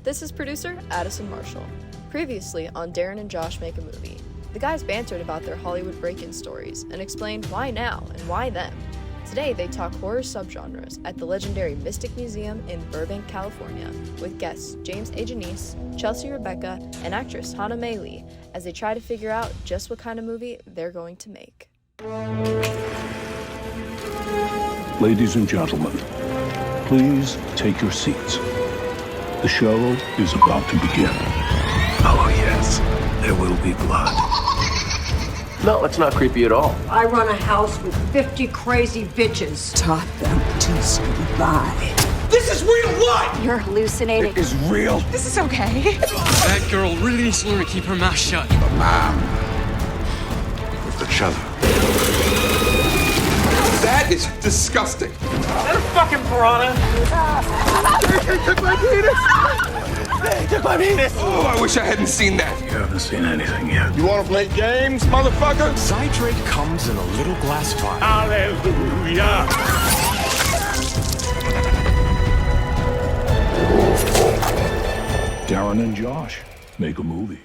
This is producer Addison Marshall. Previously on Darren and Josh Make a Movie, the guys bantered about their Hollywood break-in stories and explained why now and why them. Today they talk horror subgenres at the legendary Mystic Museum in Burbank, California, with guests James A. Janisse, Chelsea Rebecca, and actress Hana Mae Lee as they try to figure out just what kind of movie they're going to make. Ladies and gentlemen, please take your seats. The show is about to begin. Oh yes, there will be blood. No, it's not creepy at all. I run a house with 50 crazy bitches. Taught them to survive. This is real life! You're hallucinating. It is real. This is okay. That girl really needs to learn to keep her mouth shut. The man with the cello. That is disgusting. Is that a fucking piranha? They took my penis! They took my penis! Oh, I wish I hadn't seen that. You haven't seen anything yet. You wanna play games, motherfucker? Citrate comes in a little glass vial. Hallelujah! Darren and Josh Make a Movie.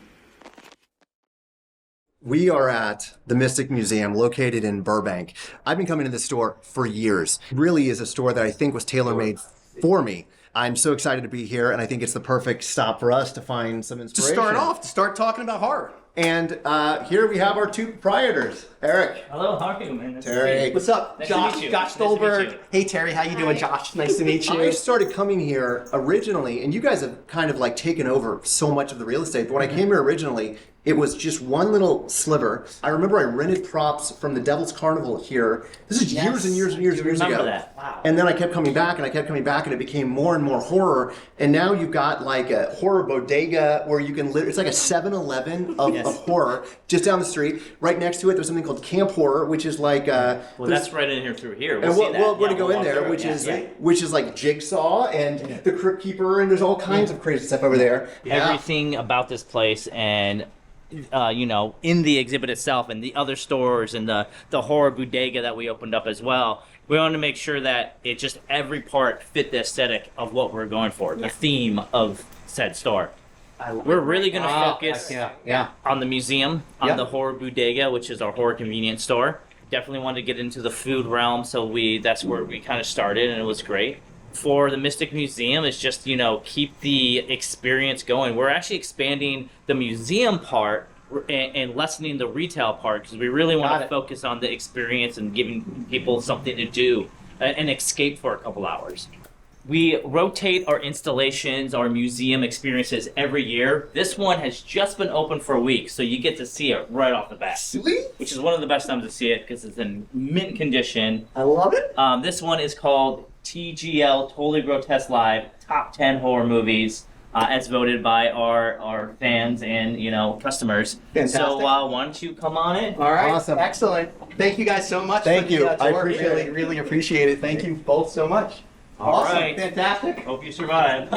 We are at the Mystic Museum located in Burbank. I've been coming to this store for years. It really is a store that I think was tailor-made for me. I'm so excited to be here, and I think it's the perfect stop for us to find some inspiration. To start talking about horror. And here we have our two proprietors. Eric. Hello, how are you, man? Terry. What's up? Nice Josh. to meet you. Josh Nice to meet Stolberg. you. Hey, Terry. How you doing, Josh? Nice to meet you. I started coming here originally, and you guys have kind of like taken over so much of the real estate, but when I came here originally, it was just one little sliver. I remember I rented props from the Devil's Carnival here. This is years and years and years and years ago. That. Wow. And then I kept coming back and I kept coming back and it became more and more horror. And now you've got like a horror bodega where you can it's like a 7-Eleven of horror just down the street. Right next to it, there's something called Camp Horror, which is like well, that's right in here through here. We're going to go in there, which is like Jigsaw and the Crypt Keeper, and there's all kinds of crazy stuff over there. Everything about this place and in the exhibit itself and the other stores and the horror bodega that we opened up as well, we wanted to make sure that it just every part fit the aesthetic of what we're going for, the theme of said store. We're really going to focus on the museum, on the horror bodega, which is our horror convenience store. Definitely wanted to get into the food realm, so that's where we kind of started, and it was great. For the Mystic Museum, it's just, keep the experience going. We're actually expanding the museum part and lessening the retail part because we really want to focus on the experience and giving people something to do, an escape for a couple hours. We rotate our installations, our museum experiences every year. This one has just been open for a week, so you get to see it right off the bat. Sweet. Which is one of the best times to see it because it's in mint condition. I love it. This one is called TGL, Totally Grotesque Live, Top 10 Horror Movies, as voted by our fans and, customers. Fantastic. So why don't you come on in? All right. Awesome. Excellent. Thank you guys so much. Thank for you. The, tour. I appreciate really, it. really appreciate it. Thank you both so much. All awesome. right. Fantastic. Hope you survive.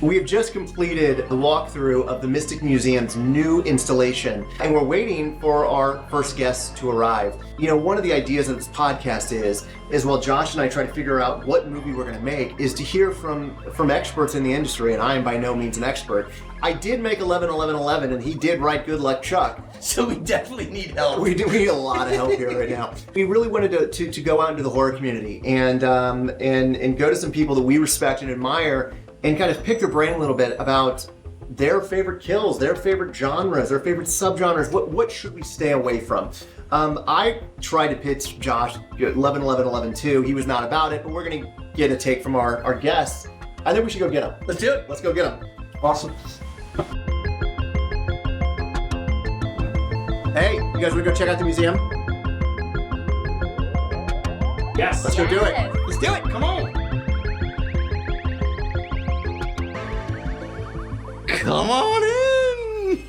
We have just completed the walkthrough of the Mystic Museum's new installation, and we're waiting for our first guests to arrive. One of the ideas of this podcast is while Josh and I try to figure out what movie we're going to make, is to hear from experts in the industry, and I am by no means an expert. I did make 11-11-11, and he did write Good Luck Chuck. So we definitely need help. We need a lot of help here right now. We really wanted to go out into the horror community and go to some people that we respect and admire and kind of pick their brain a little bit about their favorite kills, their favorite genres, their favorite subgenres. What should we stay away from? I tried to pitch Josh 11-11-11-2. He was not about it, but we're going to get a take from our guests. I think we should go get him. Let's do it. Let's go get him. Awesome. Hey, you guys want to go check out the museum? Yes. Let's go do it. Let's do it. Come on. Come on in.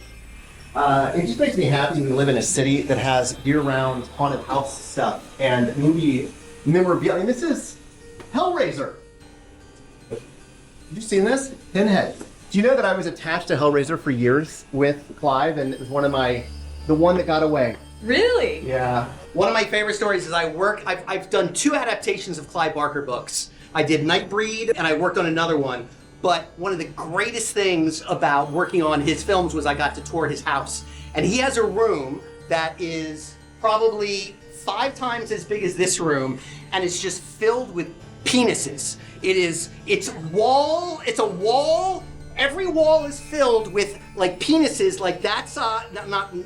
It just makes me happy we live in a city that has year-round haunted house stuff and movie memorabilia. I mean, this is Hellraiser. Have you seen this? Pinhead. Do you know that I was attached to Hellraiser for years with Clive, and it was the one that got away. Really? Yeah. One of my favorite stories is I've done 2 adaptations of Clive Barker books. I did Nightbreed and I worked on another one. But one of the greatest things about working on his films was I got to tour his house. And he has a room that is probably 5 times as big as this room, and it's just filled with penises. It's a wall, every wall is filled with like penises, like that size,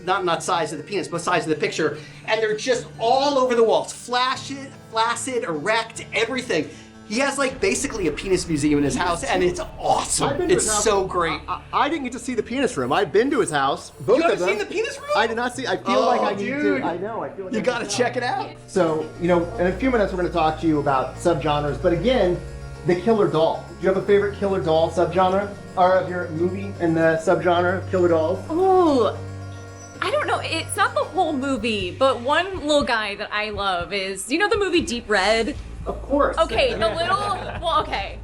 not size of the penis, but size of the picture, and they're just all over the walls, flaccid, erect, everything. He has like basically a penis museum in his house, and it's awesome. It's so great. I didn't get to see the penis room. I've been to his house. You haven't seen the penis room? I did not see. I feel like I need to. I know. I feel like you got to check it out. So, in a few minutes we're going to talk to you about subgenres. But again, the killer doll. Do you have a favorite killer doll subgenre, or of your movie in the subgenre of killer dolls? Ooh. I don't know, it's not the whole movie, but one little guy that I love is, do you know the movie Deep Red? Of course. Okay, okay.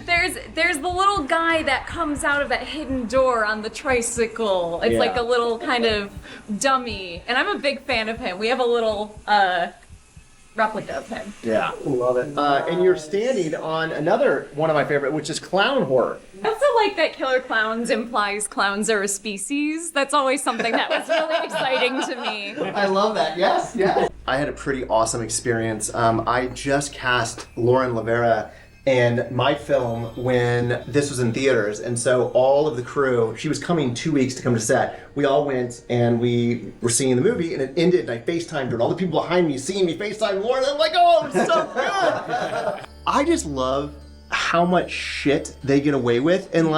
There's the little guy that comes out of that hidden door on the tricycle. It's like a little kind of dummy, and I'm a big fan of him. We have a little replica of him. Yeah, love it. And you're standing on another one of my favorite, which is clown horror. I also like that Killer Clowns implies clowns are a species. That's always something that was really exciting to me. I love that. Yes. I had a pretty awesome experience. I just cast Lauren Lavera in my film when this was in theaters, and so all of the crew, she was coming 2 weeks to come to set. We all went and we were seeing the movie, and it ended, and I FaceTimed her, and all the people behind me seeing me FaceTime Lauren, I'm like, oh, it's so good! I just love how much shit they get away with, and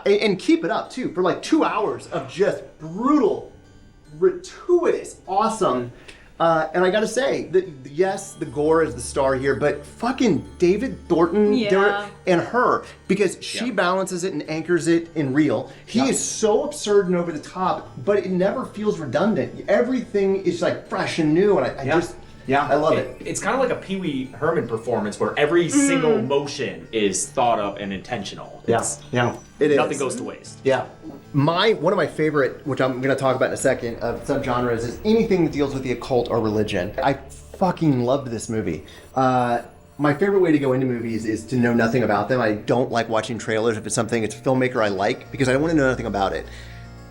and keep it up too, for like 2 hours of just brutal, gratuitous, awesome. And I gotta say that yes, the gore is the star here, but fucking David Thornton and her, because she balances it and anchors it in real. He is so absurd and over the top, but it never feels redundant. Everything is like fresh and new, and I love it. It's kind of like a Pee Wee Herman performance where every single motion is thought of and intentional. It is. Nothing goes to waste. Yeah. One of my favorite, which I'm going to talk about in a second, of subgenres is anything that deals with the occult or religion. I fucking loved this movie. My favorite way to go into movies is to know nothing about them. I don't like watching trailers if it's a filmmaker I like, because I don't want to know nothing about it.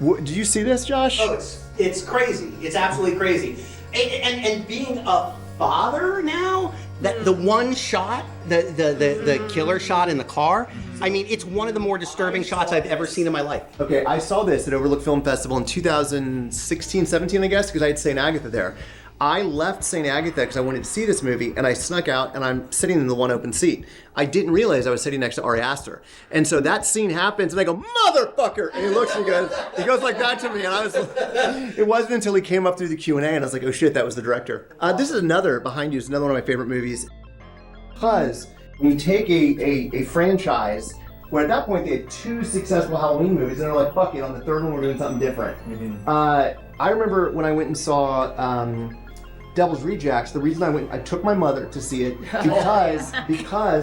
Did you see this, Josh? Oh, it's crazy. It's absolutely crazy. And being a father now, that the one shot, the killer shot in the car, I mean, it's one of the more disturbing shots I've ever seen in my life. Okay, I saw this at Overlook Film Festival in 2016, 17, I guess, because I had St. Agatha there. I left St. Agatha because I wanted to see this movie, and I snuck out, and I'm sitting in the one open seat. I didn't realize I was sitting next to Ari Aster. And so that scene happens, and I go, motherfucker! And he looks and he goes like that to me, and it wasn't until he came up through the Q&A, and I was like, oh shit, that was the director. This is behind you is another one of my favorite movies. Because when you take a franchise, where at that point they had 2 successful Halloween movies, and they're like, fuck it, on the third one we're doing something different. I remember when I went and saw Devil's Rejects, the reason I took my mother to see it because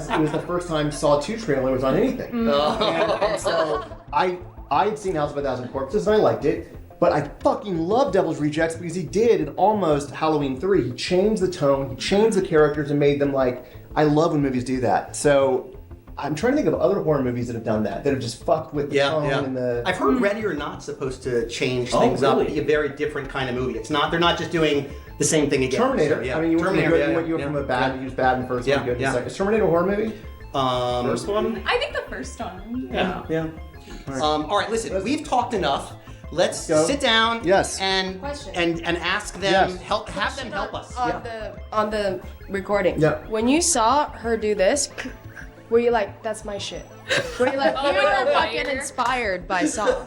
it was the first time Saw 2 trailer was on anything. And so I had seen House of a Thousand Corpses and I liked it, but I fucking love Devil's Rejects because he did in almost Halloween 3. He changed the tone, he changed the characters and made them like, I love when movies do that. So I'm trying to think of other horror movies that have done that have just fucked with the tone and the... I've heard Ready or Not's supposed to change things up, be a very different kind of movie. They're not just doing the same thing again. Terminator. So, I mean, you went from a bad, you was bad in the first one, good in the second. Is Terminator a horror movie? First one? I think the first one. Yeah. All right, listen, we've talked enough. Let's sit down and ask them, have them help us. On the recording. Yeah. When you saw her do this, were you like, that's my shit? Were you like, you were fucking inspired by Saw?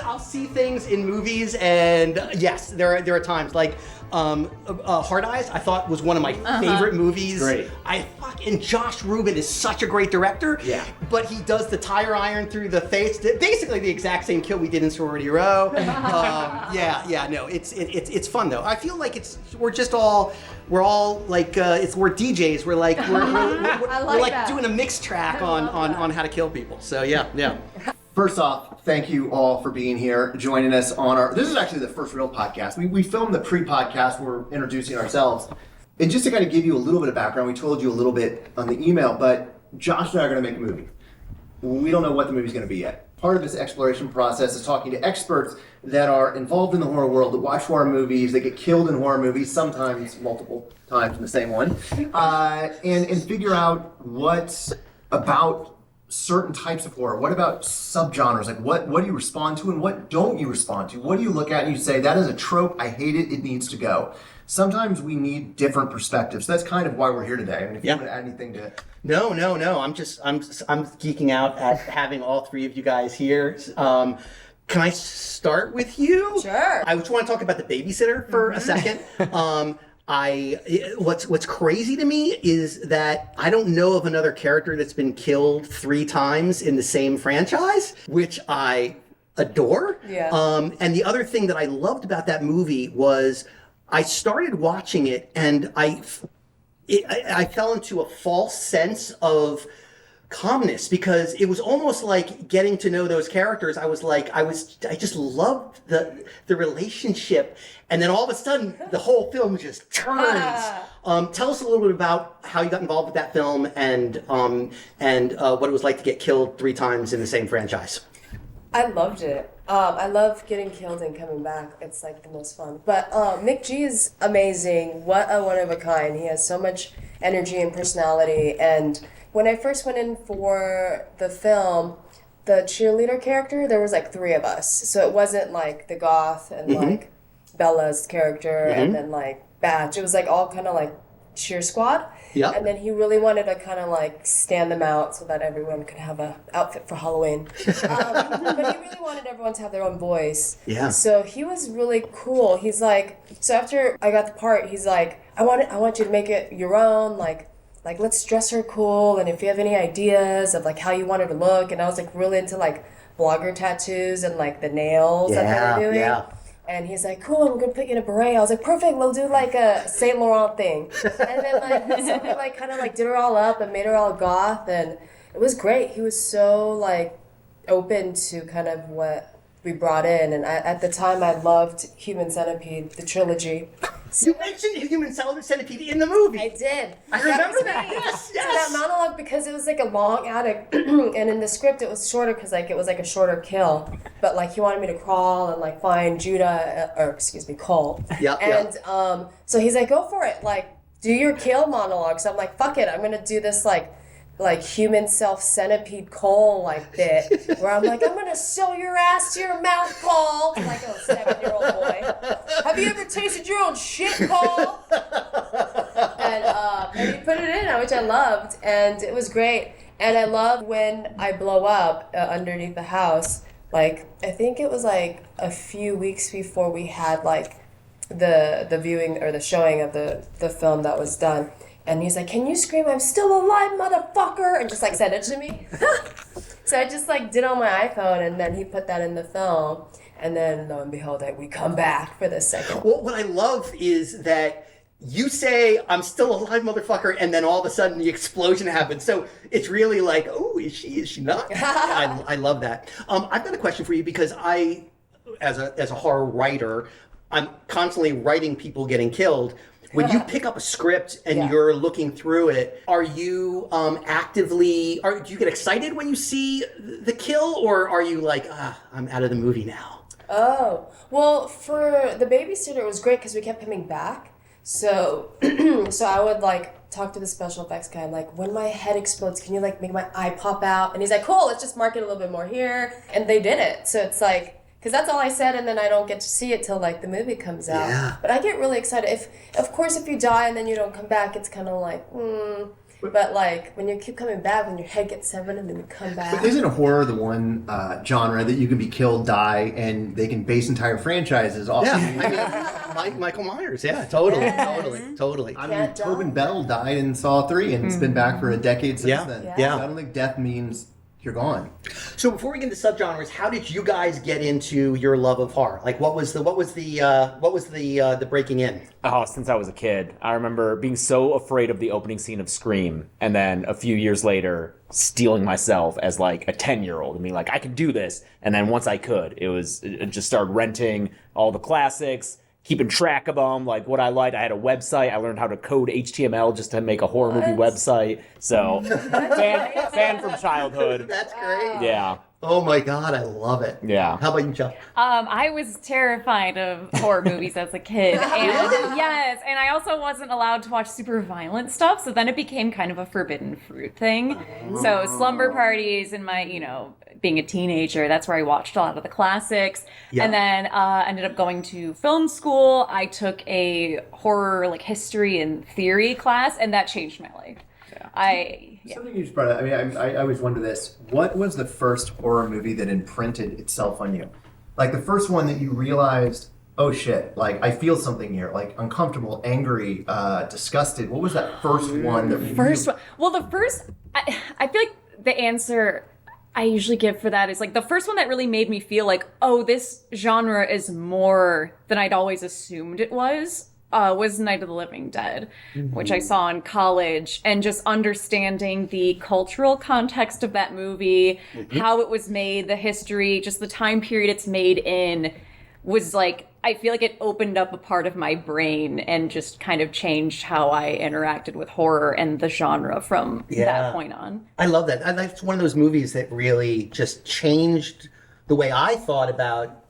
I'll see things in movies, and yes, there are times like Hard Eyes. I thought was one of my favorite movies. Great. And Josh Rubin is such a great director. Yeah. But he does the tire iron through the face, basically the exact same kill we did in Sorority Row. It's fun though. I feel like we're all like we're DJs. We're like we're like doing a mix track on how to kill people. So yeah. First off, thank you all for being here, joining us on our... This is actually the first real podcast. We filmed the pre-podcast. We're introducing ourselves. And just to kind of give you a little bit of background, we told you a little bit on the email, but Josh and I are going to make a movie. We don't know what the movie's going to be yet. Part of this exploration process is talking to experts that are involved in the horror world, that watch horror movies, that get killed in horror movies, sometimes multiple times in the same one, and figure out what about certain types of horror, what about subgenres, like what do you respond to and what don't you respond to? What do you look at and you say, that is a trope, I hate it, it needs to go. Sometimes we need different perspectives. That's kind of why we're here today. I mean, if you want to add anything to it. No. I'm geeking out at having all three of you guys here. Can I start with you? Sure. I just want to talk about the babysitter for a second. What's crazy to me is that I don't know of another character that's been killed 3 times in the same franchise, which I adore. Yeah. And the other thing that I loved about that movie was I started watching it and I fell into a false sense of calmness because it was almost like getting to know those characters. I just loved the relationship, and then all of a sudden the whole film just turns. Tell us a little bit about how you got involved with that film and what it was like to get killed 3 times in the same franchise. I loved it. I love getting killed and coming back. It's like the most fun. But Mick G is amazing. What a one of a kind. He has so much energy and personality. And when I first went in for the film, the cheerleader character, there was like 3 of us. So it wasn't like the goth and like Bella's character and then like Batch. It was like all kind of like cheer squad. Yeah. And then he really wanted to kind of like stand them out so that everyone could have a outfit for Halloween. But he really wanted everyone to have their own voice. Yeah. So he was really cool. He's like, so after I got the part, he's like, I want you to make it your own, like let's dress her cool, and if you have any ideas of like how you want her to look. And I was like really into like blogger tattoos and like the nails that they were doing. Yeah. And he's like, cool, I'm gonna put you in a beret. I was like, perfect, we'll do like a Saint Laurent thing. And then so we like kind of like did her all up and made her all goth, and it was great. He was so like open to kind of what we brought in, and at the time I loved Human Centipede, the trilogy. You mentioned Human Centipede in the movie. I did. I remember that. Yes. So that monologue, because it was like a long attic, and in the script it was shorter because like it was like a shorter kill. But like he wanted me to crawl and like find Cole. Yeah. And so he's like, go for it. Like do your kill monologue. So I'm like, fuck it. I'm gonna do this like human centipede Cole like bit where I'm like, I'm gonna sew your ass to your mouth, Cole, like a 7-year-old boy. Have you ever tasted your own shit, Cole? And he put it in, which I loved, and it was great. And I love when I blow up underneath the house. Like I think it was like a few weeks before we had like the viewing or the showing of the film that was done. And he's like, can you scream, I'm still alive, motherfucker? And just like send it to me. So I just like did on my iPhone, and then he put that in the film. And then lo and behold, we come back for the second. Well, what I love is that you say, I'm still alive, motherfucker, and then all of a sudden the explosion happens. So it's really like, oh, is she not? I love that. I've got a question for you because I, as a horror writer, I'm constantly writing people getting killed. When you pick up a script and you're looking through it, are you do you get excited when you see the kill, or are you like, I'm out of the movie now? Oh, well, for the babysitter, it was great because we kept coming back. So, so I would like talk to the special effects guy, like, when my head explodes, can you like make my eye pop out? And he's like, cool, let's just mark it a little bit more here. And they did it. So it's like, because that's all I said, and then I don't get to see it till like the movie comes out. Yeah. But I get really excited. If you die and then you don't come back, it's kind of like, But like when you keep coming back, when your head gets severed and then you come back. But isn't horror the one genre that you can be killed, die, and they can base entire franchises off? Yeah, I mean, Michael Myers. Yeah, totally. I mean, Tobin Bell died in Saw 3, and it's been back for a decade since then. Yeah. So I don't think death means you're gone. So before we get into subgenres, how did you guys get into your love of horror? Like, what was the breaking in? Oh, since I was a kid. I remember being so afraid of the opening scene of Scream, and then a few years later, stealing myself as like a 10-year-old and being like, I can do this. And then once I could, it just started renting all the classics, keeping track of them, like what I liked. I had a website. I learned how to code HTML just to make a horror movie website. So, fan from childhood. That's great. Yeah. Oh my God, I love it. Yeah. How about you, Jill? I was terrified of horror movies as a kid. And yes, and I also wasn't allowed to watch super violent stuff, so then it became kind of a forbidden fruit thing. So slumber parties and my, being a teenager, that's where I watched a lot of the classics. Yeah. And then ended up going to film school. I took a horror history and theory class, and that changed my life. Something you just brought up, I always wonder this. What was the first horror movie that imprinted itself on you? Like the first one that you realized, oh shit, like I feel something here, like uncomfortable, angry, disgusted. What was that first one that I feel like the answer I usually give for that is like the first one that really made me feel like, oh, this genre is more than I'd always assumed it was Night of the Living Dead, which I saw in college, and just understanding the cultural context of that movie, how it was made, the history, just the time period it's made in was like, I feel like it opened up a part of my brain and just kind of changed how I interacted with horror and the genre from that point on. I love that. That's one of those movies that really just changed the way I thought about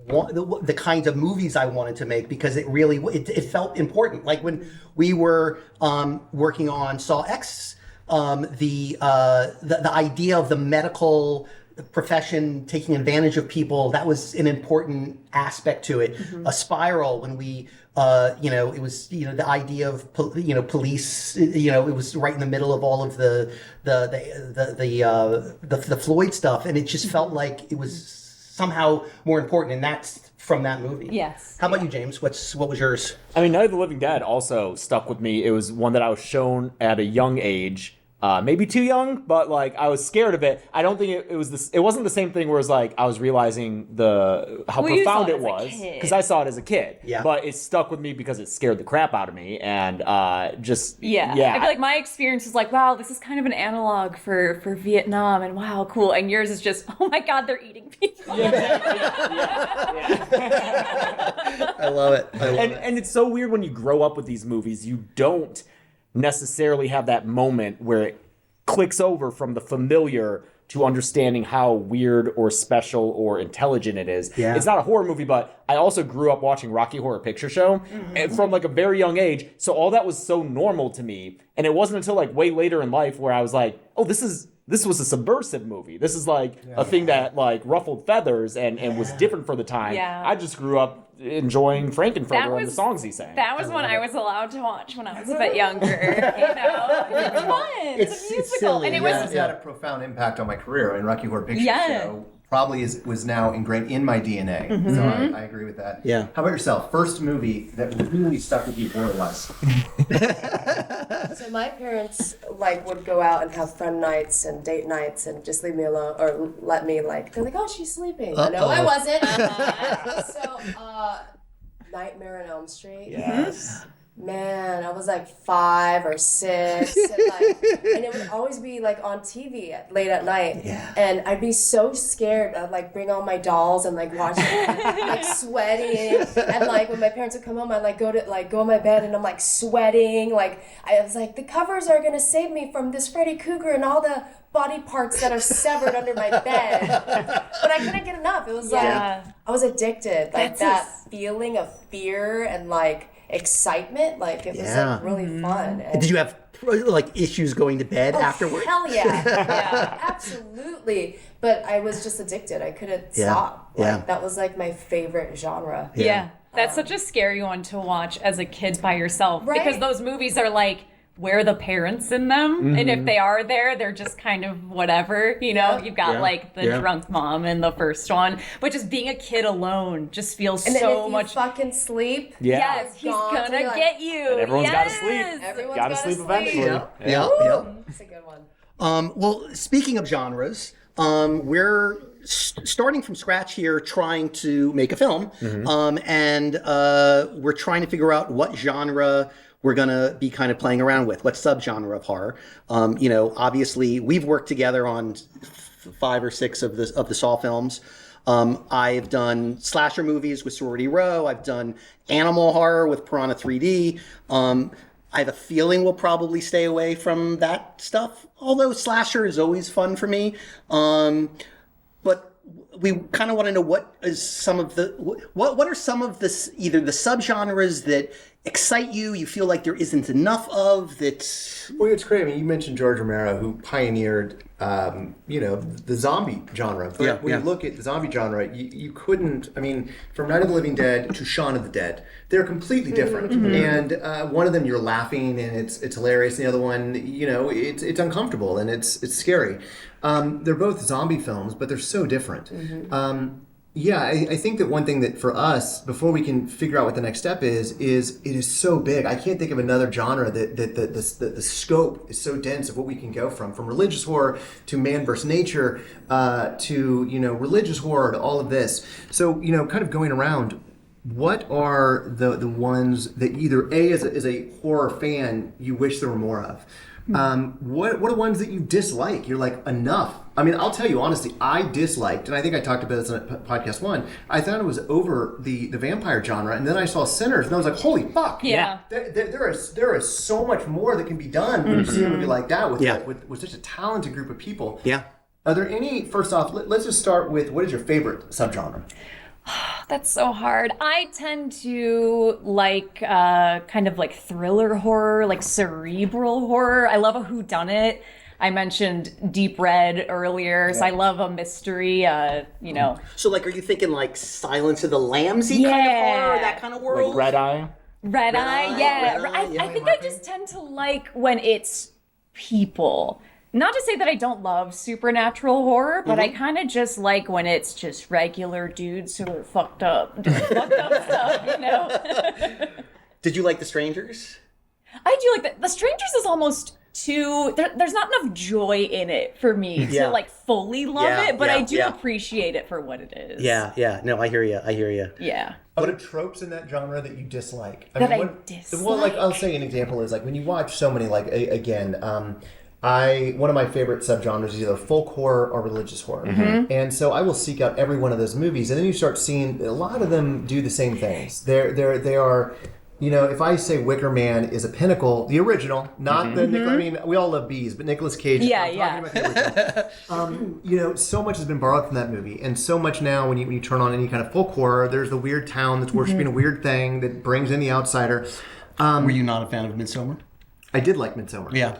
the kinds of movies I wanted to make, because it really it felt important. Like when we were working on Saw X, the idea of the medical profession taking advantage of people, that was an important aspect to it. A Spiral, when we it was the idea of police, it was right in the middle of all of the Floyd stuff, and it just felt like it was somehow more important, and that's from that movie. Yes. How about you, James? What was yours? Night of the Living Dead also stuck with me. It was one that I was shown at a young age. Maybe too young, but I was scared of it. I don't think it was it wasn't the same thing where it was I was realizing how profound it was, because I saw it as a kid. Yeah. But it stuck with me because it scared the crap out of me, and I feel like my experience is like, wow, this is kind of an analog for Vietnam, and wow, cool. And yours is just, oh my God, they're eating people. I love it. And it's so weird when you grow up with these movies, you don't necessarily have that moment where it clicks over from the familiar to understanding how weird or special or intelligent it is. Yeah. It's not a horror movie, but I also grew up watching Rocky Horror Picture Show from a very young age. So all that was so normal to me. And it wasn't until way later in life where I was like, oh, this was a subversive movie. This is a thing that ruffled feathers and was different for the time. Yeah. I just grew up enjoying Frankenfurter and the songs he sang. That was one I was allowed to watch when I was a bit younger. It's fun. It's a musical. Silly. And it was had a profound impact on my career. And Rocky Horror Picture Show probably was now ingrained in my DNA. So I agree with that. Yeah. How about yourself? First movie that really stuck with you horror-wise? So my parents would go out and have friend nights and date nights and just leave me alone, or let me they're like, oh, she's sleeping. No, I wasn't. So Nightmare on Elm Street. Yes. Man, I was 5 or 6, and it would always be on TV late at night. Yeah. And I'd be so scared. I'd bring all my dolls and watch them, sweating. And when my parents would come home, I'd go in my bed and I'm sweating. I was the covers are gonna save me from this Freddy Krueger and all the body parts that are severed under my bed. But I couldn't get enough. It was I was addicted. That feeling of fear and excitement, it was really fun. And did you have issues going to bed afterwards? Hell yeah. Absolutely. But I was just addicted. I couldn't stop. That was my favorite genre. Yeah. That's such a scary one to watch as a kid by yourself, because those movies are where are the parents in them? And if they are there, they're just kind of whatever, you've got the drunk mom in the first one, but just being a kid alone just feels and so if much. You fucking sleep. Yeah. Yes, he's gonna get you. And everyone's gotta sleep. Everyone's gotta sleep eventually. Yeah. That's a good one. Well, speaking of genres, we're starting from scratch here, trying to make a film, and we're trying to figure out what genre we're going to be kind of playing around with, what subgenre of horror. Obviously, we've worked together on 5 or 6 of the Saw films. I've done slasher movies with Sorority Row. I've done animal horror with Piranha 3D. I have a feeling we'll probably stay away from that stuff, although slasher is always fun for me. But we kind of want to know what are some of the either the subgenres that excite you, you feel like there isn't enough of, that... Well, it's great. I mean, you mentioned George Romero, who pioneered, the zombie genre. But when you look at the zombie genre, you couldn't... I mean, from Night of the Living Dead to Shaun of the Dead, they're completely different. And one of them, you're laughing and it's hilarious. The other one, it's uncomfortable and it's scary. They're both zombie films, but they're so different. I think that one thing that for us, before we can figure out what the next step is it is so big. I can't think of another genre that the scope is so dense of what we can go from religious horror to man versus nature, to religious horror to all of this. So kind of going around, what are the ones that either as a horror fan you wish there were more of? What are ones that you dislike? You're like, enough. I mean, I'll tell you honestly, I disliked, and I think I talked about this on podcast 1, I thought it was over the vampire genre, and then I saw Sinners, and I was like, holy fuck. Yeah. There is so much more that can be done when you see a movie like that with such a talented group of people. Yeah. Are there any, first off, let's just start with, what is your favorite subgenre? That's so hard. I tend to like kind of like thriller horror, like cerebral horror. I love a whodunit. I mentioned Deep Red earlier, so I love a mystery, So, like, are you thinking, like, Silence of the Lambs-y kind of horror, that kind of world? Like Red Eye? Red Eye, yeah. I think I just tend to like when it's people. Not to say that I don't love supernatural horror, but I kind of just like when it's just regular dudes who are fucked up, doing fucked up stuff, Did you like The Strangers? I do like that. The Strangers is almost too... there's not enough joy in it for me to like fully love it, but I do appreciate it for what it is. Yeah. No, I hear you. Yeah. Are there tropes in that genre that you dislike? I dislike? Well, like, I'll say an example is, like, when you watch so many, like, one of my favorite subgenres is either folk horror or religious horror. And so I will seek out every one of those movies, and then you start seeing a lot of them do the same things. They are, if I say Wicker Man is a pinnacle, the original, not the Nicolas, I mean, we all love bees, but Nicolas Cage. I'm talking about the original. So much has been borrowed from that movie, and so much now when you turn on any kind of folk horror, there's the weird town that's worshiping a weird thing that brings in the outsider. Were you not a fan of Midsommar? I did like Midsommar. Yeah.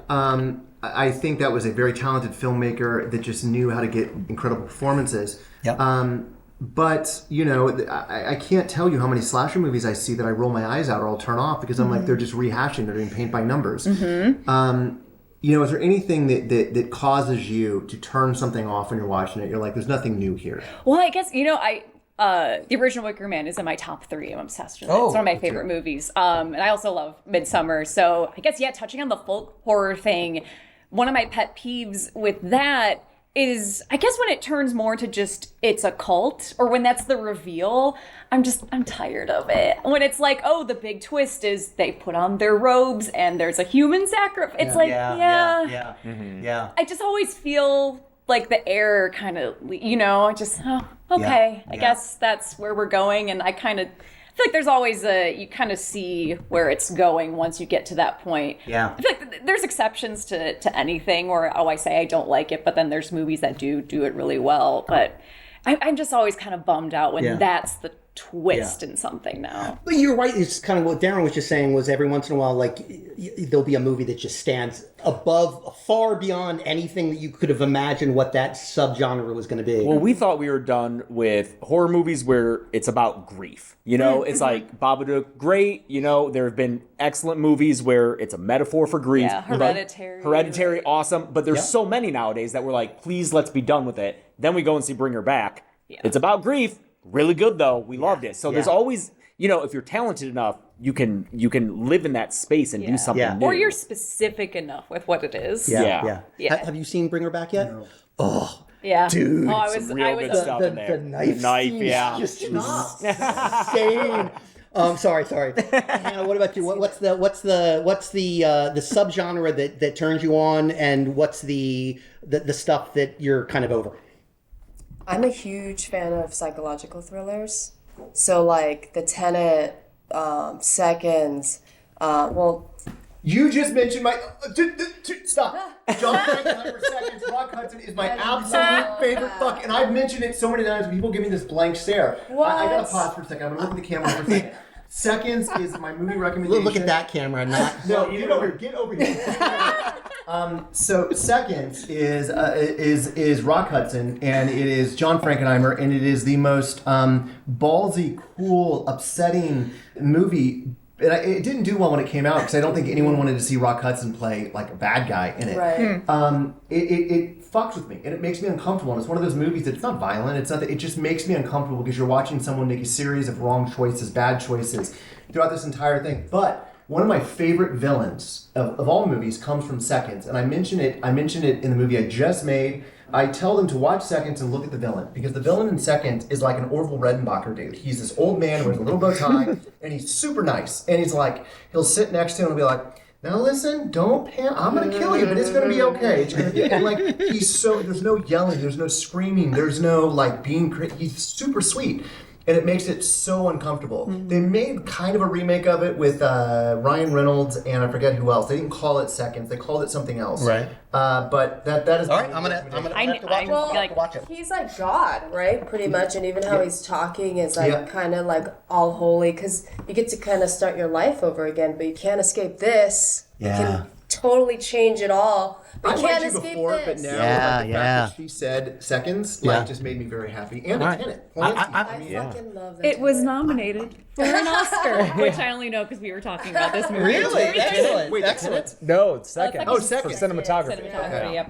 I think that was a very talented filmmaker that just knew how to get incredible performances. Yeah. But, I can't tell you how many slasher movies I see that I roll my eyes out or I'll turn off because I'm like, they're just rehashing, they're doing paint by numbers. Is there anything that causes you to turn something off when you're watching it? You're like, there's nothing new here. Well, I guess, the original Wicker Man is in my top 3. I'm obsessed with it. It's one of my favorite movies. And I also love Midsommar. So I guess, touching on the folk horror thing, one of my pet peeves with that is, I guess, when it turns more to just, it's a cult, or when that's the reveal, I'm tired of it. When it's like, oh, the big twist is they put on their robes and there's a human sacrifice. It's I just always feel like the air kind of, I guess that's where we're going. And I kind of feel like there's always you kind of see where it's going once you get to that point. Yeah. I feel like there's exceptions to anything where, I say I don't like it, but then there's movies that do it really well. But I'm just always kind of bummed out when that's the twist in something now. But you're right. It's kind of what Darren was just saying was every once in a while, like, there'll be a movie that just stands above, far beyond anything that you could have imagined what that subgenre was going to be. Well, we thought we were done with horror movies where it's about grief. It's like Babadook, great. There have been excellent movies where it's a metaphor for grief. Yeah, Hereditary. Hereditary, awesome. But there's so many nowadays that we're like, please, let's be done with it. Then we go and see Bring Her Back. Yeah. It's about grief. Really good though. We loved it. So there's always, if you're talented enough, you can live in that space and do something new. Or you're specific enough with what it is. Yeah. Have you seen Bring Her Back yet? No. Oh, Yeah. Dude, Oh, I was stuff in there. The knife scene yeah. is just insane. Sorry. Hannah, what about you? What's the subgenre that turns you on, and what's the stuff that you're kind of over? I'm a huge fan of psychological thrillers. So like The Tenet, Seconds, You just mentioned my... Stop. John Frankenheimer Seconds, Rock Hudson is my absolute favorite fuck. And I've mentioned it so many times, people give me this blank stare. I gotta pause for a second. I'm gonna look at the camera for a second. Seconds is my movie recommendation. Look at that camera, not... No, get over here. So Seconds is Rock Hudson, and it is John Frankenheimer, and it is the most ballsy, cool, upsetting movie. It didn't do well when it came out because I don't think anyone wanted to see Rock Hudson play like a bad guy in it. Right. It fucks with me and it makes me uncomfortable. And it's one of those movies that's not violent. It's not. It just makes me uncomfortable because you're watching someone make a series of wrong choices, bad choices throughout this entire thing. But one of my favorite villains of all movies comes from Seconds, and I mention it in the movie I just made. I tell them to watch Seconds and look at the villain, because the villain in Seconds is like an Orville Redenbacher dude. He's this old man who wears a little bow tie, and he's super nice. And he's like, he'll sit next to him and be like, now listen, don't I'm gonna kill you, but it's gonna be okay. It's gonna be, and like, there's no yelling, there's no screaming, there's no like being, he's super sweet. And it makes it so uncomfortable. They made kind of a remake of it with Ryan Reynolds and I forget who else. They didn't call it Seconds. They called it something else. Right. But that is... All right, I'm gonna have to watch it. He's like God, right? Pretty much. And even how he's talking is like kind of like all holy, because you get to kind of start your life over again, but you can't escape this. Yeah. You can totally change it all. But you can't liked you escape before, this. but now like, the fact that she said Seconds just made me very happy. And a Tenet. I fucking love that. It was nominated for an Oscar, which I only know because we were talking about this movie. Really? Excellent. Wait, Excellent. No, it's Seconds. Oh, Seconds. For cinematography. Cinematography, yep.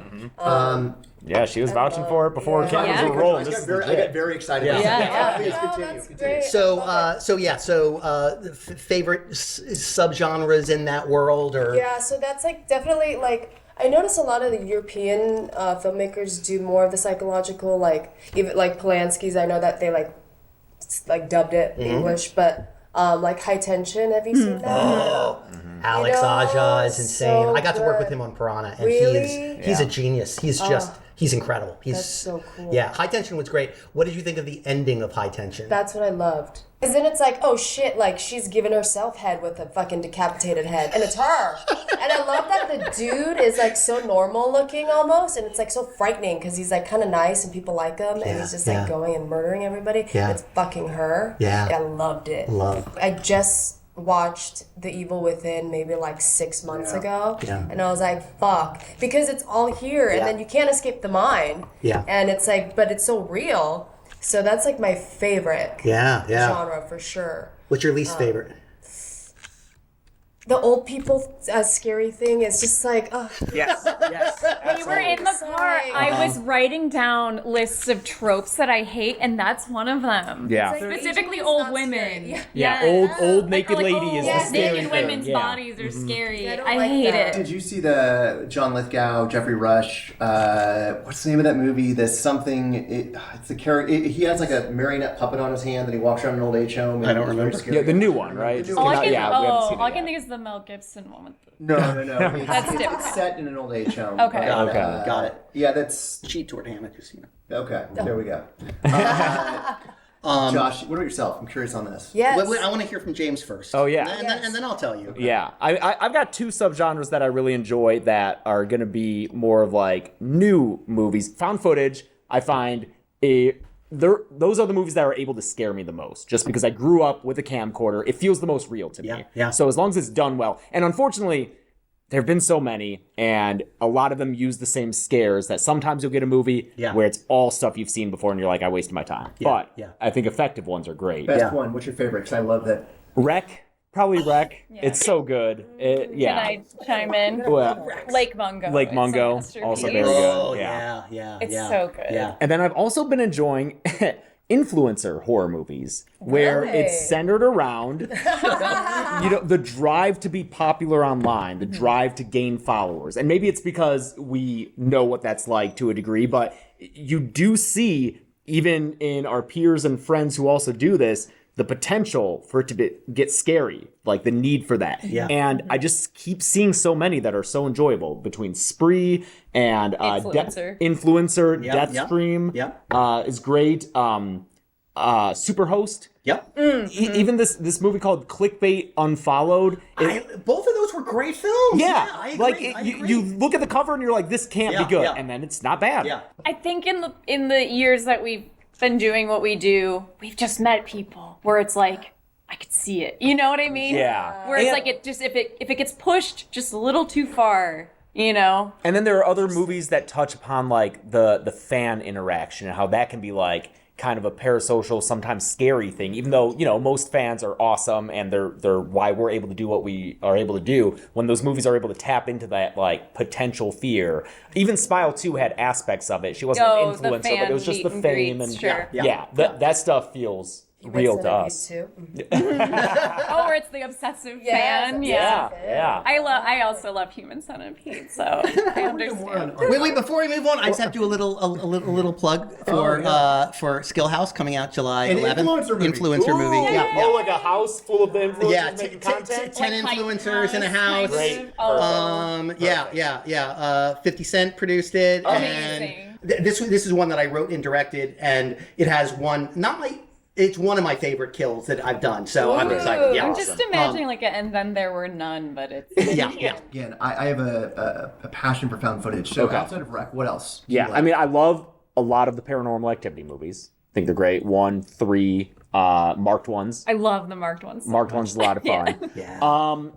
Yeah, she was vouching for it before cameras were rolling. I got very excited. Please continue. So favorite subgenres in that world, or so that's like definitely like I notice a lot of the European filmmakers do more of the psychological, like even like Polanski's. I know that they like dubbed it English, but like High Tension. Have you seen that? Alex Aja is insane. so I got to work with good. him on Piranha, and Really? he's a genius. He's he's incredible. That's so cool. Yeah, High Tension was great. What did you think of the ending of High Tension? That's what I loved. Because then it's like, oh shit, like she's giving herself head with a fucking decapitated head. And it's her. And I love that the dude is like so normal looking almost. And it's like so frightening because he's like kind of nice and people like him. And he's just like going and murdering everybody. Yeah. It's fucking her. Yeah. I loved it. I just watched The Evil Within maybe like 6 months ago. Yeah. And I was like, fuck. Because it's all here. And then you can't escape the mind. Yeah. And it's like, but it's so real. So that's like my favorite genre for sure. What's your least favorite? The old people scary thing is just like, Yes. We were in the car. I was writing down lists of tropes that I hate, and that's one of them. Yeah. Specifically old women. Old naked lady is the yes, scary naked thing. women's bodies are scary. Yeah, I hate it. Did you see the John Lithgow, Jeffrey Rush? What's the name of that movie? There's something. It's a character. He has like a marionette puppet on his hand that he walks around an old age home. I don't remember. Yeah, the new one, right? All I can, we haven't seen it all I yet. can think is the Mel Gibson one with the... No. That's different. It's set in an old age home. Okay. Got it. Yeah, that's cheat toward Hannah Casino. okay. There we go. Josh, what about yourself? I'm curious on this. yes. Wait, I want to hear from James first. Oh, yeah. And then I'll tell you. Yeah, I've got two subgenres that I really enjoy that are going to be more of like new movies. Found footage, I find those are the movies that are able to scare me the most, just because I grew up with a camcorder. It feels the most real to me. Yeah. So as long as it's done well, and unfortunately, there have been so many, and a lot of them use the same scares that sometimes you'll get a movie where it's all stuff you've seen before, and you're like, I wasted my time. But I think effective ones are great. Best one. What's your favorite? Because I love that. Wreck. Probably Wreck. It's so good. Can I chime in? Well, Lake Mungo. Lake Mungo, also very good. Yeah. It's so good. Yeah. And then I've also been enjoying, influencer horror movies where it's centered around the drive to be popular online, the drive to gain followers. And maybe it's because we know what that's like to a degree, but you do see, even in our peers and friends who also do this, the potential for it to get scary, like the need for that. Yeah. And I just keep seeing so many that are so enjoyable, between Spree and Influencer, Deathstream is great. Superhost. Yep. Even this movie called Clickbait Unfollowed. Both of those were great films. Yeah. I agree. You look at the cover and you're like, this can't be good. And then it's not bad. Yeah. I think in the years that we've been doing what we do, we've just met people where it's like, I could see it. You know what I mean? Yeah. Where it's like, it just, if it gets pushed just a little too far, you know? And then there are other movies that touch upon like the fan interaction and how that can be like kind of a parasocial, sometimes scary thing, even though, most fans are awesome and they're why we're able to do what we are able to do. When those movies are able to tap into that like potential fear. Even Smile 2 had aspects of it. She wasn't an influencer, but it was just the fame and that stuff feels real to us. Where it's the obsessive fan. Yeah. I also love Human Centipede, so I understand. Wait, before we move on, I just have to do a little plug for Skill House coming out July 11th. Influencer movie. Yeah. Oh, like a house full of the influencers making content? 10 influencers in a house. Great. 50 Cent produced it. Amazing. And this is one that I wrote and directed, and it has it's one of my favorite kills that I've done, so I'm excited. Yeah, I'm just imagining and then there were none, but it's... Yeah. Again, I have a passion for found footage, so outside of Rec, what else? Yeah, I mean, I love a lot of the Paranormal Activity movies. I think they're great. 1, 3, marked ones. I love the marked ones. Marked ones is a lot of fun.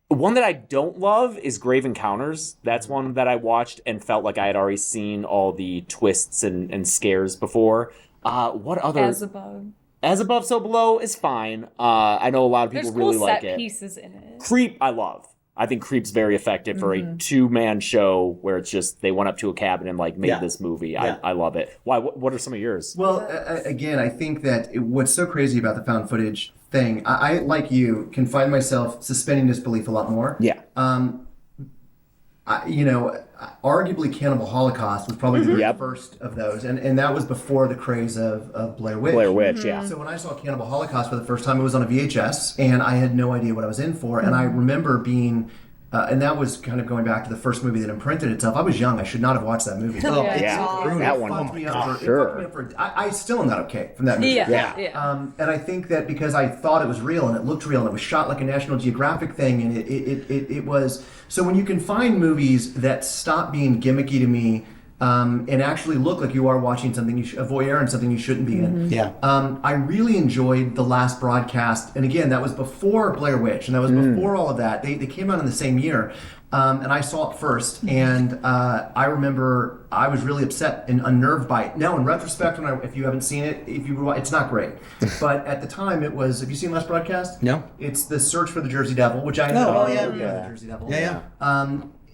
One that I don't love is Grave Encounters. That's one that I watched and felt like I had already seen all the twists and scares before. What other? As Above. As Above, So Below is fine. I know a lot of people really like it. There's cool set pieces in it. Creep, I love. I think Creep's very effective for a 2-man show where it's just they went up to a cabin and made this movie. I love it. Why? What are some of yours? Well, again, I think that what's so crazy about the found footage thing, I like you, can find myself suspending disbelief a lot more. Yeah. Arguably Cannibal Holocaust was probably the very first of those, and that was before the craze of Blair Witch. Blair Witch, yeah. So when I saw Cannibal Holocaust for the first time, it was on a VHS, and I had no idea what I was in for, and I remember being... and that was kind of going back to the first movie that imprinted itself. I was young. I should not have watched that movie. That one. I still am not okay from that movie. And I think that because I thought it was real and it looked real and it was shot like a National Geographic thing, and it was... So when you can find movies that stop being gimmicky to me and actually look like you are watching something, a voyeur and something you shouldn't be in. I really enjoyed The Last Broadcast, and again, that was before Blair Witch, and that was before all of that. They came out in the same year, and I saw it first, and I remember I was really upset and unnerved by it. Now, in retrospect, if you haven't seen it, it's not great, but at the time, it was. Have you seen Last Broadcast? No. It's The Search for the Jersey Devil, which I know. The Jersey Devil.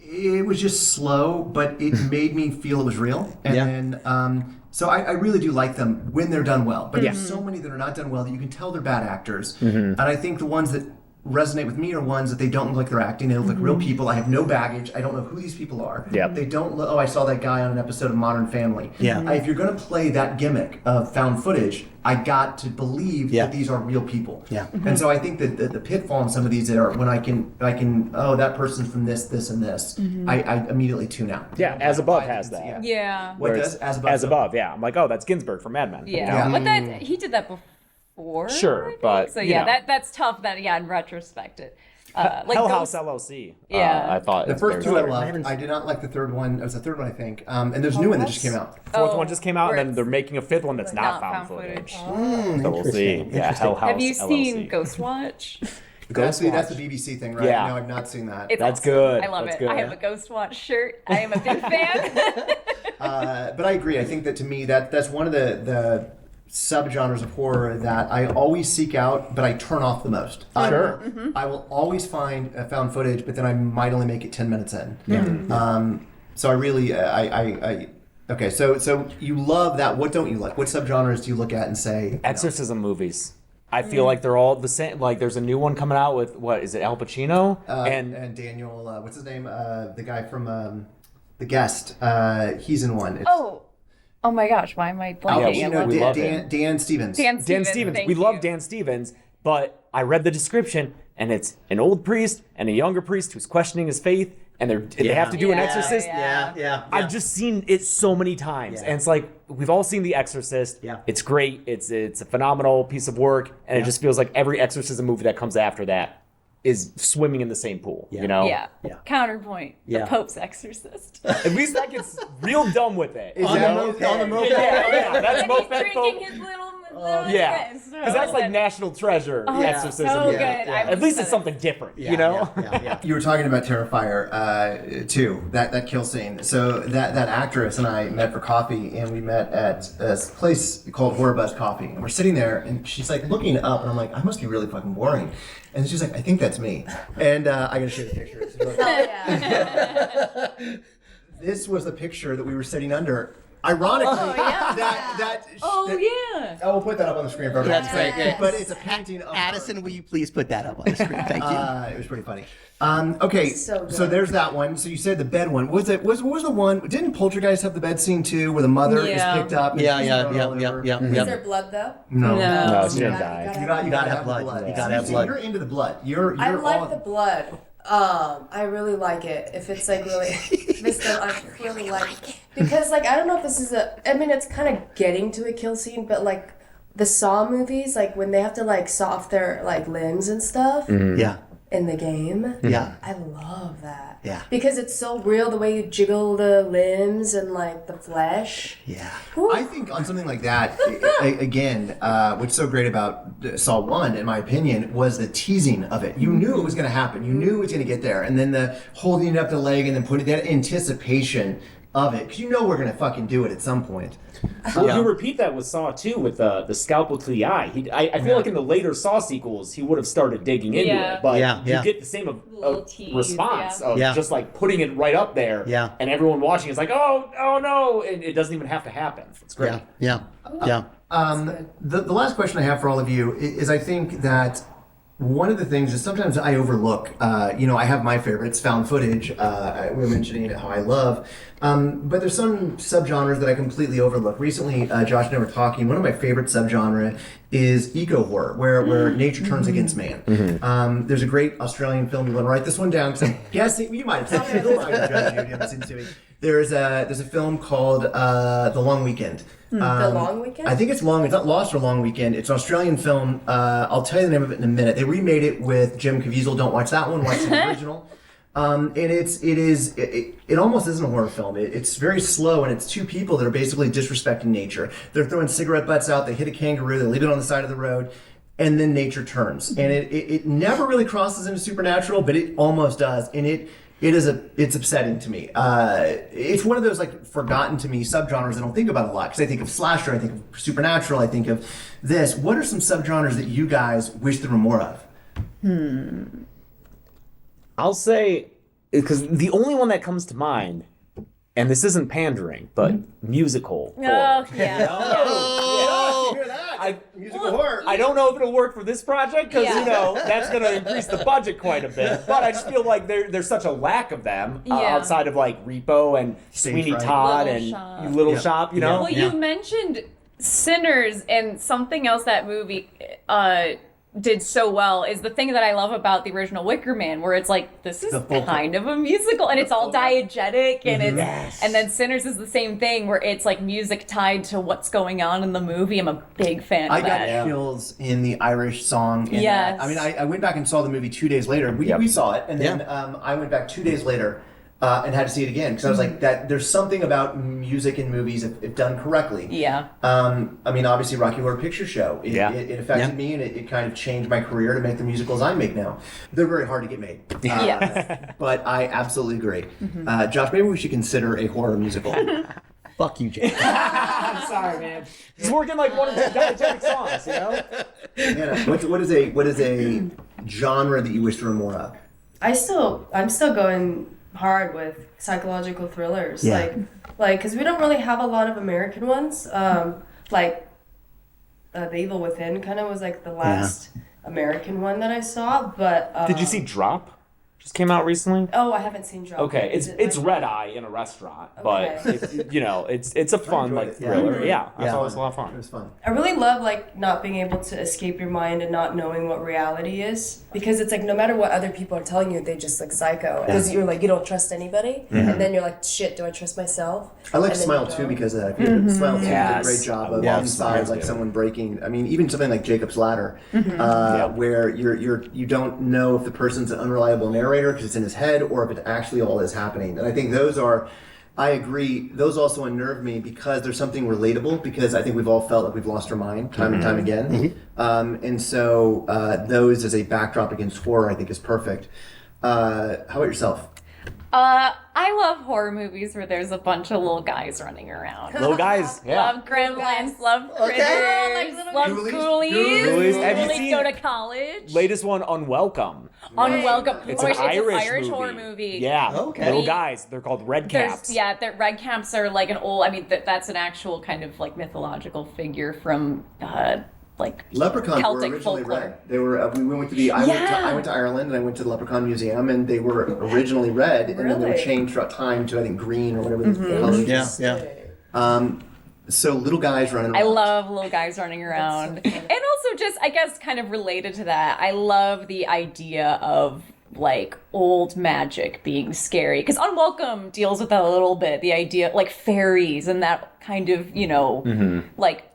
It was just slow, but it made me feel it was real. And then, so I really do like them when they're done well. But there's so many that are not done well that you can tell they're bad actors. And I think the ones that resonate with me are ones that they don't look like they're acting. They look like real people. I have no baggage. I don't know who these people are. They don't look, I saw that guy on an episode of Modern Family. If you're going to play that gimmick of found footage, I got to believe that these are real people. And so I think that the pitfall in some of these are when I can that person's from this, and this, I immediately tune out. As Above has that. What does As Above, yeah. I'm like, oh, that's Ginsberg from Mad Men. But that he did that before. Sure, but so that's tough. That in retrospect, it. Hell House LLC. I thought the first two I loved. I did not like the third one. It was the third one, I think. And there's a new one that just came out. Fourth one just came out, and then they're making a fifth one that's not found footage. So we'll see. Yeah, Hell House. Have you seen Ghostwatch? That's the BBC thing, right? No, I've not seen that. That's good. I love it. Good. I have a Ghostwatch shirt. I am a big fan. But I agree. I think that to me, that's one of the subgenres of horror that I always seek out, but I turn off the most. Sure. I will always find found footage, but then I might only make it 10 minutes in. So I really, Okay, so you love that. What don't you like? What subgenres do you look at and say? Exorcism movies. I feel like they're all the same. Like there's a new one coming out with what is it? Al Pacino and Daniel. What's his name? The guy from The Guest. He's in one. Oh my gosh! Why am I blanking? we love him. Dan Stevens. Dan Stevens. We love Dan Stevens, but I read the description and it's an old priest and a younger priest who's questioning his faith, and they have to do an exorcist. Yeah. I've just seen it so many times, and it's like we've all seen The Exorcist. Yeah. It's great. It's a phenomenal piece of work, and it just feels like every exorcism movie that comes after that is swimming in the same pool. You know? Yeah. Counterpoint. The Pope's Exorcist. At least that gets real dumb with it. On the moped. Yeah, that's moped Drinking his little yeah, because that's like national treasure exorcism. So good. At least it's something different, you know? You were talking about Terrifier too, that kill scene. So that actress and I met for coffee, and we met at a place called Horror Buzz Coffee. And we're sitting there, and she's like looking up, and I'm like, I must be really fucking boring. And she's like, I think that's me. And I gotta show you the picture. This was the picture that we were sitting under. Ironically, I will put that up on the screen for everyone. That's great. Yeah. But it's a painting of Addison, will you please put that up on the screen? Thank you. It was pretty funny. Okay, So so there's that one. So you said the bed one. What was the one? Didn't Poltergeist have the bed scene too, where the mother is picked up? And Yeah. Is there blood though? No, she didn't die. You gotta have blood. You gotta have blood. You're into the blood. You're I like all... the blood. I really like it. If it's like really, I really like it. Because like, I don't know if this is it's kind of getting to a kill scene, but like the Saw movies, like when they have to like saw off their like limbs and stuff. Yeah. In the game. Yeah. I love that. Yeah. Because it's so real, the way you jiggle the limbs and like the flesh. Yeah. I think on something like that, again, what's so great about Saw 1, in my opinion, was the teasing of it. You knew it was going to happen. You knew it was going to get there. And then the holding it up the leg and then putting that anticipation of it. Because you know we're going to fucking do it at some point. Well, you repeat that with Saw 2 with the scalpel to the eye. I feel like in the later Saw sequels, he would have started digging into it. But you get the same response of just like putting it right up there. Yeah. And everyone watching is like, oh no. It doesn't even have to happen. It's great. Yeah. The last question I have for all of you is I think that one of the things is sometimes I overlook, I have my favorites, found footage, we were mentioning how I love, but there's some subgenres that I completely overlook. Recently, Josh and I were talking, one of my favorite subgenre is eco-horror, where nature turns against man. There's a great Australian film, you want to write this one down, because I'm guessing, you might have seen it, who might have judged you, you haven't seen it to me. There's a film called The Long Weekend. The Long Weekend? I think it's long. It's not Lost or Long Weekend. It's an Australian film. I'll tell you the name of it in a minute. They remade it with Jim Caviezel. Don't watch that one. Watch the original. And it almost isn't a horror film. It's very slow, and it's two people that are basically disrespecting nature. They're throwing cigarette butts out. They hit a kangaroo. They leave it on the side of the road. And then nature turns. And it never really crosses into supernatural, but it almost does. And it's upsetting to me. It's one of those like forgotten to me subgenres I don't think about a lot, because I think of slasher, I think of supernatural, I think of this. What are some subgenres that you guys wish there were more of? I'll say, because the only one that comes to mind, and this isn't pandering, but musical horror. Musical horror. I don't know if it'll work for this project, because that's going to increase the budget quite a bit. But I just feel like there's such a lack of them outside of like Repo and Sweeney Todd and Little Shop. Well, you mentioned Sinners, and something else that movie did so well is the thing that I love about the original Wicker Man, where it's like, this is kind of a musical, and it's all diegetic, and and then Sinners is the same thing, where it's like music tied to what's going on in the movie. I'm a big fan of that. I got chills in the Irish song. Yes. I mean, I went back and saw the movie 2 days later. We saw it, and then I went back 2 days later and had to see it again, because I was like, there's something about music in movies if done correctly. Yeah. I mean, obviously, Rocky Horror Picture Show. It affected me, and it kind of changed my career to make the musicals I make now. They're very hard to get made. But I absolutely agree. Josh, maybe we should consider a horror musical. Fuck you, Jay. I'm sorry, man. It's working like one of the diegetic songs, Hannah, what is a genre that you wish there were more of? I'm still going hard with psychological thrillers. Yeah. Like Like, because we don't really have a lot of American ones. Like, The Evil Within kind of was like the last American one that I saw. But Did you see Drop? Just came out recently. Oh, I haven't seen Drop. Okay, it's Red Eye in a restaurant, but it's a fun like thriller. Yeah, I thought it was a lot of fun. It was fun. I really love like not being able to escape your mind and not knowing what reality is, because it's like no matter what other people are telling you, they just like psycho, because you're like you don't trust anybody, and then you're like, shit, do I trust myself? I like And then Smile you too don't. because of that. Smile 2 did a Yes. great job of Yeah, inside, Smile's like good. someone breaking. I mean, even something like Jacob's Ladder, where you don't know if the person's an unreliable narrator because it's in his head or if it actually all is happening. And I think those are. I agree. Those also unnerve me because there's something relatable. Because I think we've all felt like we've lost our mind time and time again, and so those as a backdrop against horror, I think, is perfect. How about yourself? I love horror movies where there's a bunch of little guys running around. Little guys, yeah. Love Gremlins, love Critters, love Ghoulies. Ghoulies. Have you Ghoulies seen go to college. Latest one, Unwelcome. Unwelcome. It's Oh, an it's Irish horror movie. Yeah, Okay. little guys. They're called red caps. The red caps are like an old. I mean, that's an actual kind of like mythological figure from like Leprechauns Celtic were originally folklore. red. They were. We went to the. I went to Ireland and I went to the Leprechaun Museum, and they were originally red, and then they were Really? changed throughout time to I think green or whatever the colors. Yeah. So little guys running around. I love little guys running around. And also just, I guess, kind of related to that, I love the idea of like old magic being scary. Because Unwelcome deals with that a little bit. The idea, like fairies and that kind of, like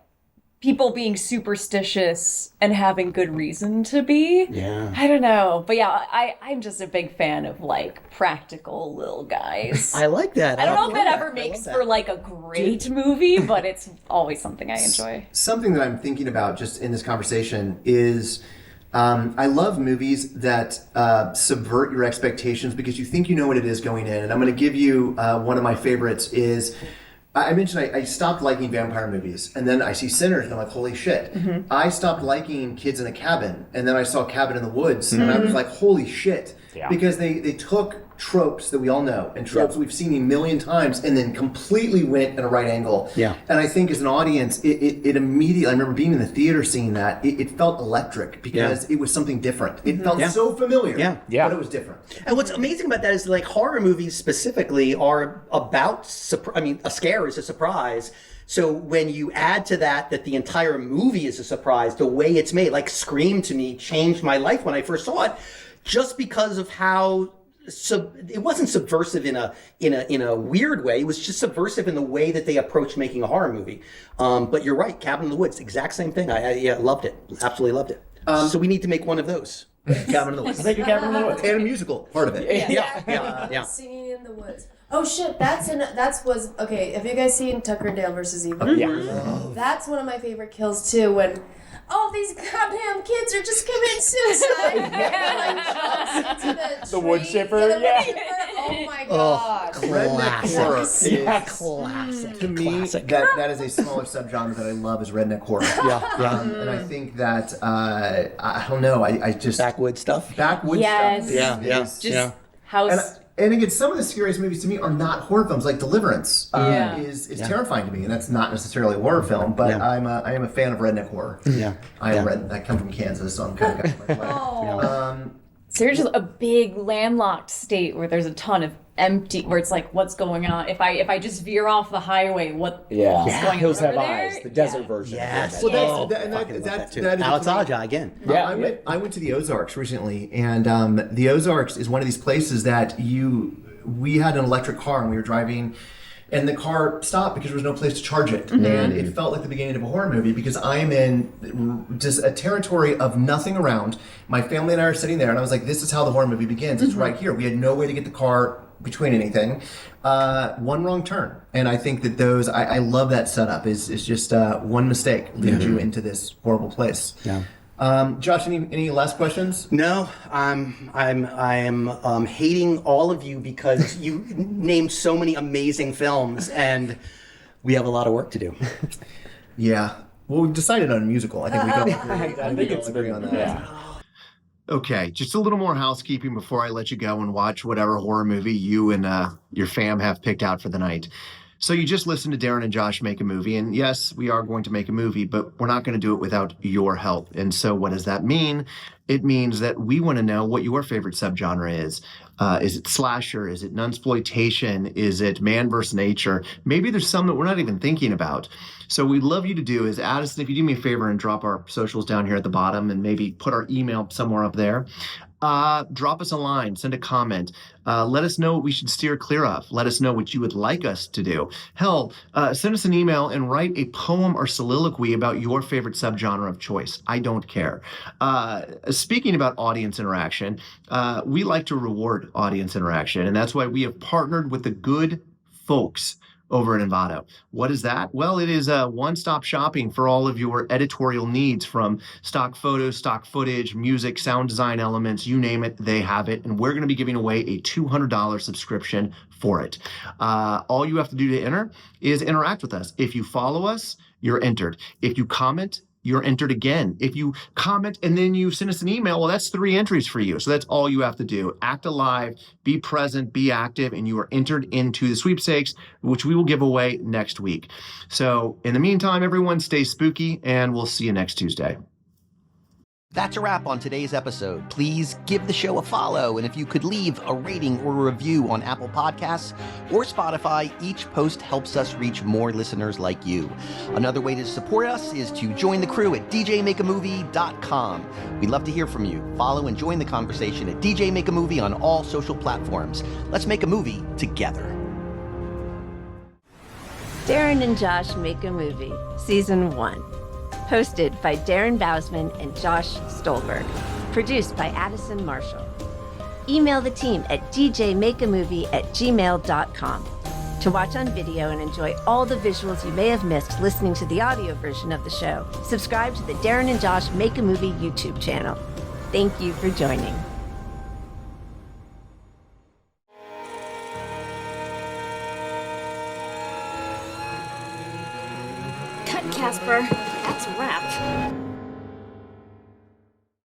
people being superstitious and having good reason to be. Yeah. I don't know. But yeah, I'm just a big fan of like practical little guys. I like that. I don't know if love it ever I makes love for that. like a great movie, but it's always something I enjoy. Something that I'm thinking about just in this conversation is I love movies that subvert your expectations because you think you know what it is going in. And I'm going to give you one of my favorites is I mentioned I stopped liking vampire movies, and then I see Sinners, and I'm like, holy shit. I stopped liking Kids in a Cabin, and then I saw Cabin in the Woods, and I was like, holy shit. Yeah. Because they took tropes that we all know, and tropes we've seen a million times, and then completely went at a right angle. Yeah. And I think as an audience, it immediately, I remember being in the theater seeing that, it felt electric because it was something different. It felt so familiar, but it was different. And what's amazing about that is like horror movies specifically are about, a scare is a surprise. So when you add to that the entire movie is a surprise, the way it's made, like Scream to me changed my life when I first saw it, just because of how it wasn't subversive in a weird way. It was just subversive in the way that they approached making a horror movie. But you're right, Cabin in the Woods, exact same thing. I loved it, absolutely loved it. So we need to make one of those. Cabin in the Woods. Thank you, Cabin in the Woods. And a musical, part of it. Yeah. Singing in the Woods. Oh shit, okay. Have you guys seen Tucker and Dale versus Evil? That's one of my favorite kills too. When all these goddamn kids are just committing suicide. Like, jumps into The wood tree. chipper, Yeah, the wood yeah. chipper. Oh my god. Redneck horror is Classic. to me that is a smaller subgenre that I love is redneck horror. And I think that I don't know. I just backwoods stuff. Yes. stuff. Just And, house. and again, some of the scariest movies to me are not horror films. Like Deliverance is terrifying to me, and that's not necessarily a horror film. But I am a fan of redneck horror. I come from Kansas, so I'm kind of got my So you're just a big landlocked state where there's a ton of empty, where it's like, what's going on? If I just veer off the highway, what's going Hills on Have over Eyes, there? the desert version. Yes. Well, Fucking love that too. that is Alex Aja again. I went to the Ozarks recently, and the Ozarks is one of these places that we had an electric car, and we were driving, and the car stopped because there was no place to charge it. And it felt like the beginning of a horror movie because I'm in just a territory of nothing around. My family and I are sitting there, and I was like, this is how the horror movie begins. It's right here. We had no way to get the car between anything. One wrong turn. And I think that I love that setup is just one mistake leads you into this horrible place. Yeah. Josh, any last questions? No, I am hating all of you because you named so many amazing films, and we have a lot of work to do. Yeah. Well, we've decided on a musical. I think we don't agree. I think it's agree on that. Yeah. Okay, just a little more housekeeping before I let you go and watch whatever horror movie you and your fam have picked out for the night. So you just listened to Darren and Josh make a movie, and yes, we are going to make a movie, but we're not going to do it without your help. And so what does that mean? It means that we want to know what your favorite subgenre is. Is it slasher? Is it nunsploitation? Is it man versus nature? Maybe there's some that we're not even thinking about. So we'd love you to do is, Addison, if you do me a favor and drop our socials down here at the bottom and maybe put our email somewhere up there. Drop us a line, send a comment. Let us know what we should steer clear of. Let us know what you would like us to do. Hell, send us an email and write a poem or soliloquy about your favorite subgenre of choice. I don't care. Speaking about audience interaction, we like to reward audience interaction, and that's why we have partnered with the good folks over at Envato. What is that? Well, it is a one-stop shopping for all of your editorial needs, from stock photos, stock footage, music, sound design elements, you name it, they have it. And we're going to be giving away a $200 subscription for it. All you have to do to enter is interact with us. If you follow us, you're entered. If you comment, you're entered again. If you comment and then you send us an email, well, that's 3 entries for you. So that's all you have to do. Act alive, be present, be active, and you are entered into the sweepstakes, which we will give away next week. So in the meantime, everyone, stay spooky, and we'll see you next Tuesday. That's a wrap on today's episode. Please give the show a follow, and if you could leave a rating or a review on Apple Podcasts or Spotify, each post helps us reach more listeners like you. Another way to support us is to join the crew at djmakeamovie.com. We'd love to hear from you. Follow and join the conversation at DJ Make a Movie on all social platforms. Let's make a movie together. Darren and Josh Make a Movie, Season 1. Hosted by Darren Bousman and Josh Stolberg. Produced by Addison Marshall. Email the team at djmakeamovie@gmail.com. To watch on video and enjoy all the visuals you may have missed listening to the audio version of the show, subscribe to the Darren and Josh Make a Movie YouTube channel. Thank you for joining. Cut, Casper. That's a wrap.